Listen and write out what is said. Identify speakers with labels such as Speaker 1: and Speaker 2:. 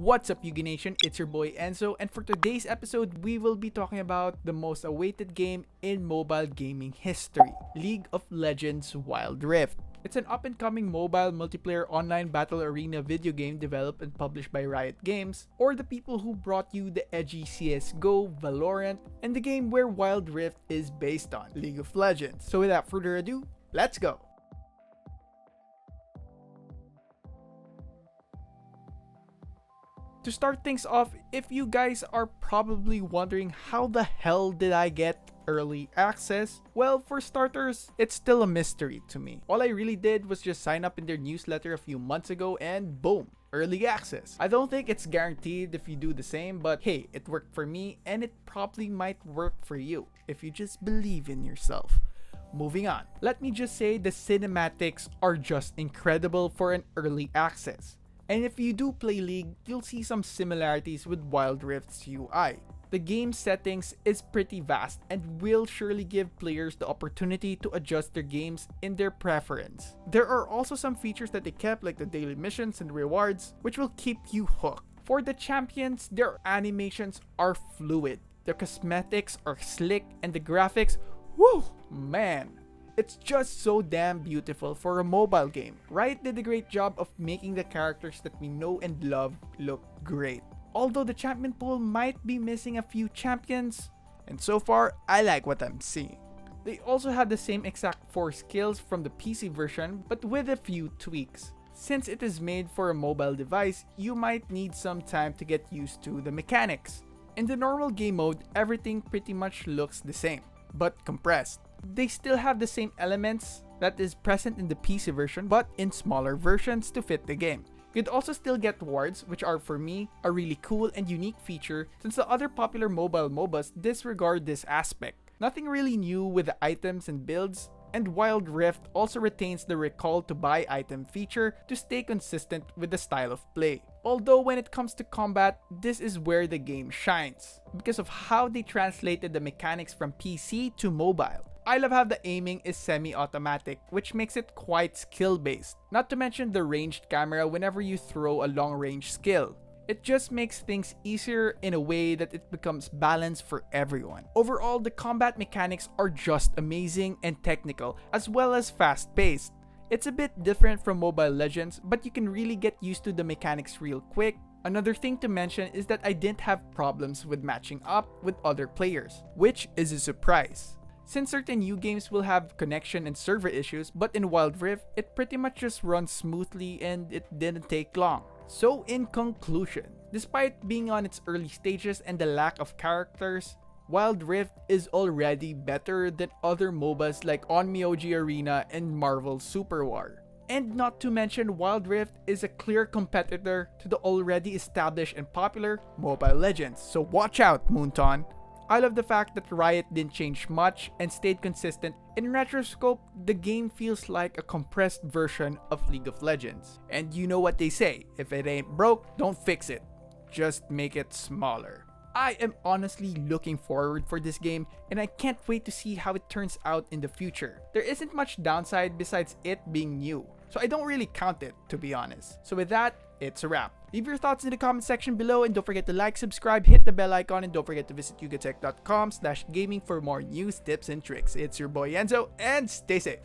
Speaker 1: What's up, Yugi Nation? It's your boy Enzo, and for today's episode, we will be talking about the most awaited game in mobile gaming history, League of Legends Wild Rift. It's an up-and-coming mobile multiplayer online battle arena video game developed and published by Riot Games, or the people who brought you the edgy CSGO, Valorant, and the game where Wild Rift is based on, League of Legends. So without further ado, let's go! To start things off, if you guys are probably wondering how the hell did I get early access, well, for starters, it's still a mystery to me. All I really did was just sign up in their newsletter a few months ago and boom, early access. I don't think it's guaranteed if you do the same, but hey, it worked for me and it probably might work for you if you just believe in yourself. Moving on, let me just say the cinematics are just incredible for an early access. And if you do play League, you'll see some similarities with Wild Rift's UI. The game settings is pretty vast and will surely give players the opportunity to adjust their games in their preference. There are also some features that they kept, like the daily missions and rewards, which will keep you hooked. For the champions, their animations are fluid, their cosmetics are slick, and the graphics, whew, man! It's just so damn beautiful for a mobile game. Riot did a great job of making the characters that we know and love look great. Although the champion pool might be missing a few champions, and so far, I like what I'm seeing. They also have the same exact 4 skills from the PC version, but with a few tweaks. Since it is made for a mobile device, you might need some time to get used to the mechanics. In the normal game mode, everything pretty much looks the same, but compressed. They still have the same elements that is present in the PC version, but in smaller versions to fit the game. You'd also still get wards, which are for me a really cool and unique feature since the other popular mobile MOBAs disregard this aspect. Nothing really new with the items and builds, and Wild Rift also retains the recall to buy item feature to stay consistent with the style of play. Although when it comes to combat, this is where the game shines because of how they translated the mechanics from PC to mobile. I love how the aiming is semi-automatic, which makes it quite skill-based. Not to mention the ranged camera whenever you throw a long-range skill. It just makes things easier in a way that it becomes balanced for everyone. Overall, the combat mechanics are just amazing and technical, as well as fast-paced. It's a bit different from Mobile Legends, but you can really get used to the mechanics real quick. Another thing to mention is that I didn't have problems with matching up with other players, which is a surprise. Since certain new games will have connection and server issues, but in Wild Rift, it pretty much just runs smoothly and it didn't take long. So in conclusion, despite being on its early stages and the lack of characters, Wild Rift is already better than other MOBAs like Onmyoji Arena and Marvel Super War. And not to mention, Wild Rift is a clear competitor to the already established and popular Mobile Legends, so watch out, Moonton! I love the fact that Riot didn't change much and stayed consistent. In retroscope, the game feels like a compressed version of League of Legends. And you know what they say, if it ain't broke, don't fix it. Just make it smaller. I am honestly looking forward for this game and I can't wait to see how it turns out in the future. There isn't much downside besides it being new, so I don't really count it, to be honest. So with that, it's a wrap. Leave your thoughts in the comment section below and don't forget to like, subscribe, hit the bell icon, and don't forget to visit yugatech.com/gaming for more news, tips, and tricks. It's your boy Enzo, and stay safe.